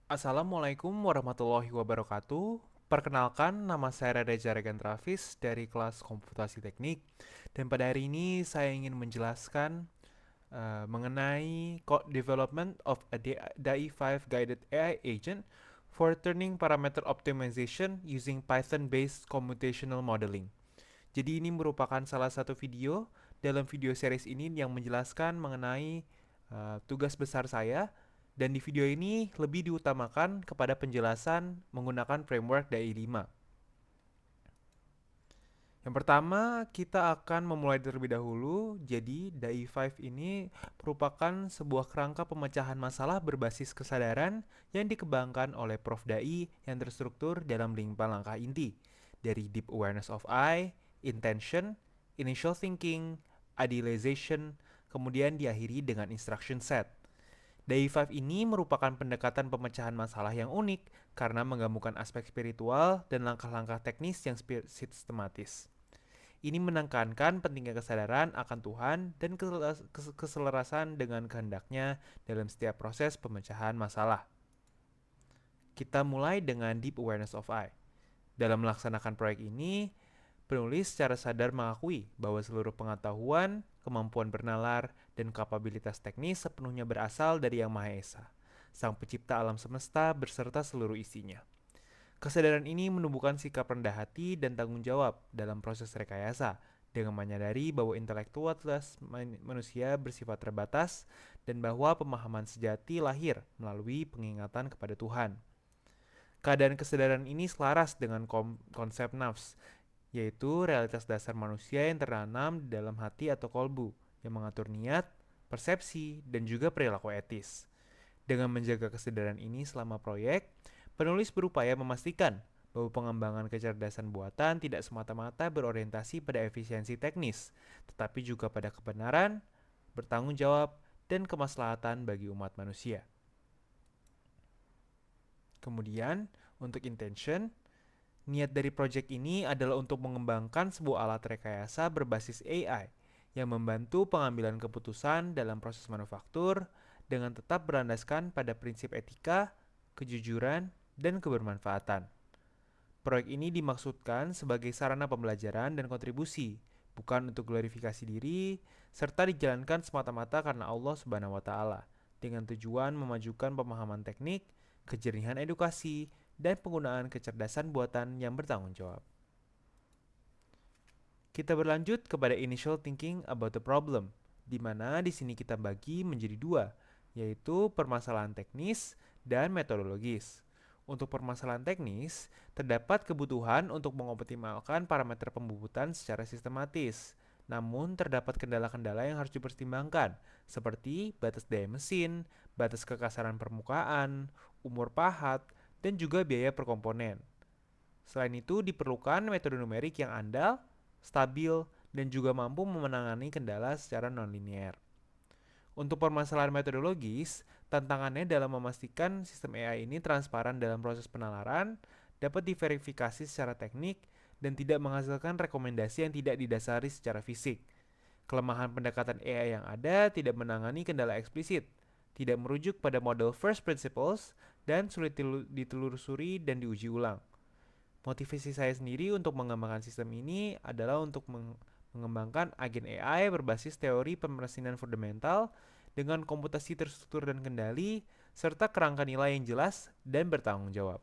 Assalamualaikum warahmatullahi wabarakatuh. Perkenalkan, nama saya Reza Regan Travis dari kelas Komputasi Teknik. Dan pada hari ini saya ingin menjelaskan mengenai development of a DAI5 guided AI agent for turning parameter optimization using Python-based computational modeling. Jadi ini merupakan salah satu video dalam video series ini yang menjelaskan mengenai tugas besar saya, dan di video ini lebih diutamakan kepada penjelasan menggunakan framework DAI 5. Yang pertama, kita akan memulai terlebih dahulu. Jadi, DAI 5 ini merupakan sebuah kerangka pemecahan masalah berbasis kesadaran yang dikembangkan oleh Prof. Dai yang terstruktur dalam 5 langkah inti, dari Deep Awareness of I, Intention, Initial Thinking, Idealization, kemudian diakhiri dengan Instruction Set. DAI 5 ini merupakan pendekatan pemecahan masalah yang unik karena menggabungkan aspek spiritual dan langkah-langkah teknis yang sistematis. Ini menekankan pentingnya kesadaran akan Tuhan dan keselarasan dengan kehendaknya dalam setiap proses pemecahan masalah. Kita mulai dengan Deep Awareness of I. Dalam melaksanakan proyek ini, penulis secara sadar mengakui bahwa seluruh pengetahuan, kemampuan bernalar, dan kapabilitas teknis sepenuhnya berasal dari Yang Maha Esa, Sang Pencipta alam semesta beserta seluruh isinya. Kesadaran ini menumbuhkan sikap rendah hati dan tanggung jawab dalam proses rekayasa, dengan menyadari bahwa intelektualitas manusia bersifat terbatas dan bahwa pemahaman sejati lahir melalui pengingatan kepada Tuhan. Keadaan kesadaran ini selaras dengan konsep nafs, yaitu realitas dasar manusia yang tertanam di dalam hati atau kolbu, yang mengatur niat, persepsi, dan juga perilaku etis. Dengan menjaga kesadaran ini selama proyek, penulis berupaya memastikan bahwa pengembangan kecerdasan buatan tidak semata-mata berorientasi pada efisiensi teknis, tetapi juga pada kebenaran, bertanggung jawab, dan kemaslahatan bagi umat manusia. Kemudian, untuk intention, niat dari proyek ini adalah untuk mengembangkan sebuah alat rekayasa berbasis AI yang membantu pengambilan keputusan dalam proses manufaktur dengan tetap berlandaskan pada prinsip etika, kejujuran, dan kebermanfaatan. Proyek ini dimaksudkan sebagai sarana pembelajaran dan kontribusi, bukan untuk glorifikasi diri, serta dijalankan semata-mata karena Allah Subhanahu wa Ta'ala, dengan tujuan memajukan pemahaman teknik, kejernihan edukasi, dan penggunaan kecerdasan buatan yang bertanggung jawab. Kita berlanjut kepada initial thinking about the problem, di mana di sini kita bagi menjadi dua, yaitu permasalahan teknis dan metodologis. Untuk permasalahan teknis, terdapat kebutuhan untuk mengoptimalkan parameter pembubutan secara sistematis. Namun, terdapat kendala-kendala yang harus dipertimbangkan, seperti batas daya mesin, batas kekasaran permukaan, umur pahat, dan juga biaya per komponen. Selain itu, diperlukan metode numerik yang andal, stabil, dan juga mampu menangani kendala secara nonlinear. Untuk permasalahan metodologis, tantangannya dalam memastikan sistem AI ini transparan dalam proses penalaran, dapat diverifikasi secara teknik, dan tidak menghasilkan rekomendasi yang tidak didasari secara fisik. Kelemahan pendekatan AI yang ada tidak menangani kendala eksplisit, tidak merujuk pada model first principles, dan sulit ditelusuri dan diuji ulang. Motivasi saya sendiri untuk mengembangkan sistem ini adalah untuk mengembangkan agen AI berbasis teori pemrosinan fundamental dengan komputasi terstruktur dan kendali, serta kerangka nilai yang jelas dan bertanggung jawab.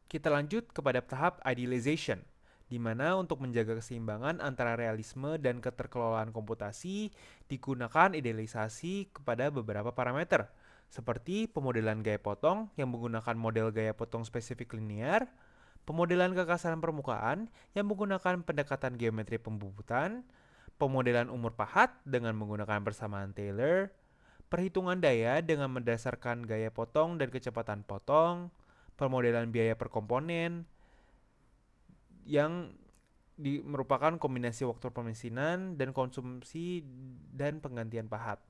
Kita lanjut kepada tahap idealization, di mana untuk menjaga keseimbangan antara realisme dan keterkelolaan komputasi digunakan idealisasi kepada beberapa parameter, seperti pemodelan gaya potong yang menggunakan model gaya potong spesifik linear, pemodelan kekasaran permukaan yang menggunakan pendekatan geometri pembubutan, pemodelan umur pahat dengan menggunakan persamaan Taylor, perhitungan daya dengan mendasarkan gaya potong dan kecepatan potong, pemodelan biaya per komponen yang merupakan kombinasi waktu pemesinan dan konsumsi dan penggantian pahat.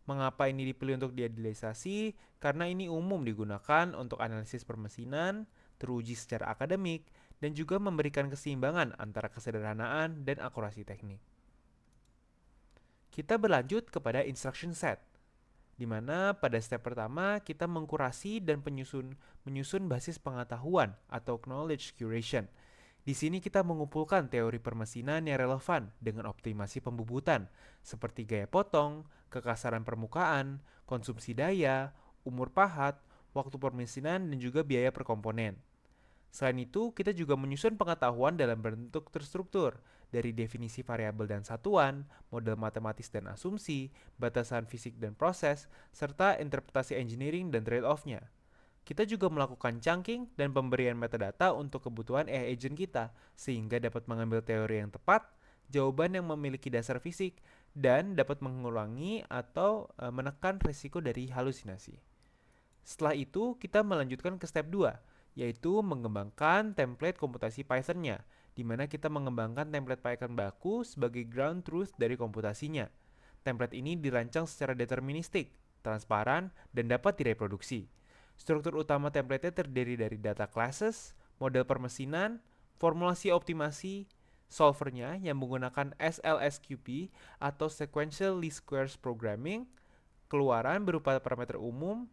Mengapa ini dipilih untuk diidealisasi? Karena ini umum digunakan untuk analisis permesinan, teruji secara akademik, dan juga memberikan keseimbangan antara kesederhanaan dan akurasi teknik. Kita berlanjut kepada instruction set, di mana pada step pertama kita mengkurasi dan menyusun basis pengetahuan atau knowledge curation. Di sini kita mengumpulkan teori permesinan yang relevan dengan optimasi pembubutan, seperti gaya potong, kekasaran permukaan, konsumsi daya, umur pahat, waktu permesinan, dan juga biaya per komponen. Selain itu, kita juga menyusun pengetahuan dalam bentuk terstruktur, dari definisi variabel dan satuan, model matematis dan asumsi, batasan fisik dan proses, serta interpretasi engineering dan trade-off-nya. Kita juga melakukan chunking dan pemberian metadata untuk kebutuhan AI agent kita, sehingga dapat mengambil teori yang tepat, jawaban yang memiliki dasar fisik, dan dapat mengurangi atau menekan risiko dari halusinasi. Setelah itu, kita melanjutkan ke step 2, yaitu mengembangkan template komputasi Python-nya, di mana kita mengembangkan template Python baku sebagai ground truth dari komputasinya. Template ini dirancang secara deterministik, transparan, dan dapat direproduksi. Struktur utama template-nya terdiri dari data classes, model permesinan, formulasi optimasi, solvernya yang menggunakan SLSQP atau Sequential Least Squares Programming, keluaran berupa parameter umum,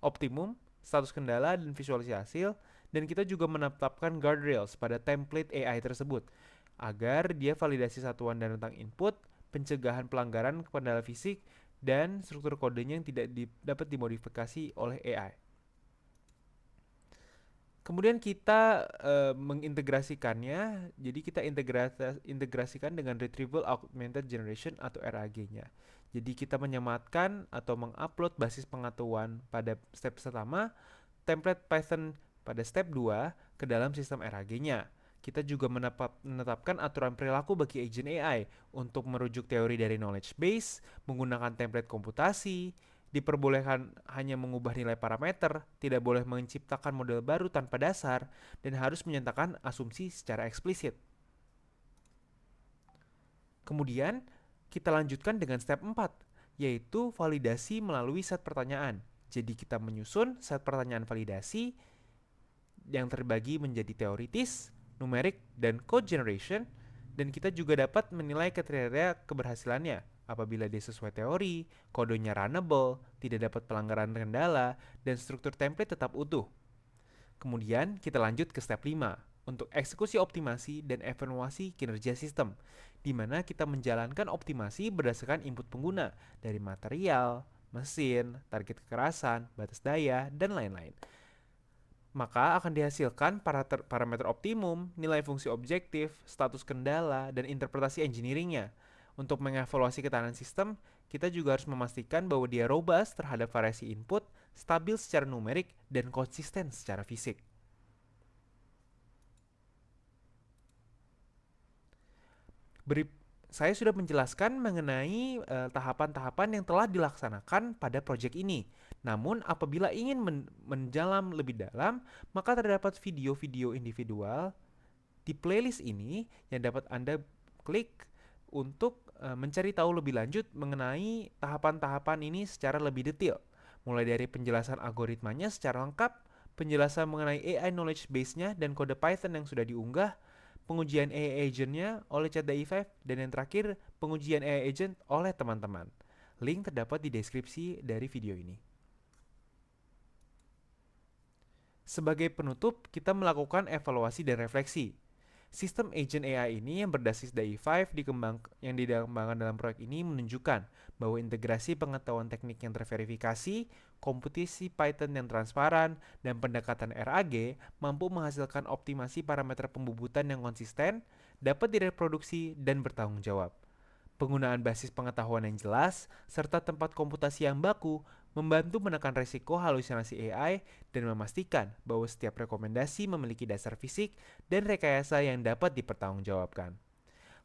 optimum, status kendala, dan visualisasi hasil, dan kita juga menetapkan guardrails pada template AI tersebut agar dia validasi satuan dan rentang input, pencegahan pelanggaran kendala fisik, dan struktur kodenya yang tidak dapat dimodifikasi oleh AI. Kemudian kita mengintegrasikannya, jadi kita integrasikan dengan Retrieval Augmented Generation atau RAG-nya. Jadi kita menyematkan atau mengupload basis pengetahuan pada step pertama, template Python pada step 2 ke dalam sistem RAG-nya. Kita juga menetapkan aturan perilaku bagi agent AI untuk merujuk teori dari knowledge base, menggunakan template komputasi, diperbolehkan hanya mengubah nilai parameter, tidak boleh menciptakan model baru tanpa dasar, dan harus menyatakan asumsi secara eksplisit. Kemudian, kita lanjutkan dengan step 4, yaitu validasi melalui set pertanyaan. Jadi kita menyusun set pertanyaan validasi yang terbagi menjadi teoritis, numerik, dan code generation, dan kita juga dapat menilai kriteria keberhasilannya. Apabila dia sesuai teori, kodenya runnable, tidak dapat pelanggaran kendala, dan struktur template tetap utuh. Kemudian kita lanjut ke step 5 untuk eksekusi optimasi dan evaluasi kinerja sistem, di mana kita menjalankan optimasi berdasarkan input pengguna dari material, mesin, target kekerasan, batas daya, dan lain-lain. Maka akan dihasilkan parameter optimum, nilai fungsi objektif, status kendala, dan interpretasi engineeringnya. Untuk mengevaluasi ketahanan sistem, kita juga harus memastikan bahwa dia robust terhadap variasi input, stabil secara numerik, dan konsisten secara fisik. Saya sudah menjelaskan mengenai tahapan-tahapan yang telah dilaksanakan pada proyek ini. Namun, apabila ingin mendalam lebih dalam, maka terdapat video-video individual di playlist ini yang dapat Anda klik untuk mencari tahu lebih lanjut mengenai tahapan-tahapan ini secara lebih detail. Mulai dari penjelasan algoritmanya secara lengkap, penjelasan mengenai AI knowledge base-nya dan kode Python yang sudah diunggah, pengujian AI agent-nya oleh ChatDAI5, dan yang terakhir, pengujian AI agent oleh teman-teman. Link terdapat di deskripsi dari video ini. Sebagai penutup, kita melakukan evaluasi dan refleksi. Sistem agent AI ini yang berbasis DAI5 yang dikembangkan dalam proyek ini menunjukkan bahwa integrasi pengetahuan teknik yang terverifikasi, komputasi Python yang transparan, dan pendekatan RAG mampu menghasilkan optimasi parameter pembubutan yang konsisten, dapat direproduksi, dan bertanggung jawab. Penggunaan basis pengetahuan yang jelas, serta tempat komputasi yang baku, membantu menekan risiko halusinasi AI dan memastikan bahwa setiap rekomendasi memiliki dasar fisik dan rekayasa yang dapat dipertanggungjawabkan.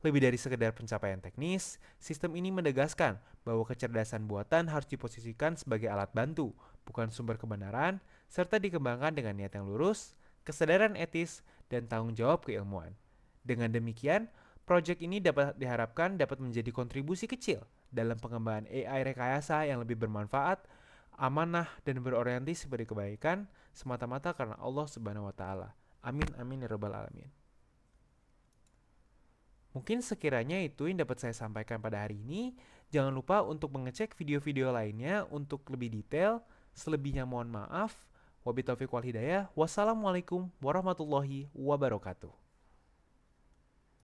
Lebih dari sekedar pencapaian teknis, sistem ini menegaskan bahwa kecerdasan buatan harus diposisikan sebagai alat bantu, bukan sumber kebenaran, serta dikembangkan dengan niat yang lurus, kesadaran etis, dan tanggung jawab keilmuan. Dengan demikian, proyek ini diharapkan dapat menjadi kontribusi kecil dalam pengembangan AI rekayasa yang lebih bermanfaat, amanah, dan berorientasi pada kebaikan semata-mata karena Allah Subhanahu wa taala. Amin amin ya rabbal alamin. Mungkin sekiranya itu yang dapat saya sampaikan pada hari ini. Jangan lupa untuk mengecek video-video lainnya untuk lebih detail. Selebihnya mohon maaf. Wabillahi taufiq wal hidayah. Wassalamualaikum warahmatullahi wabarakatuh.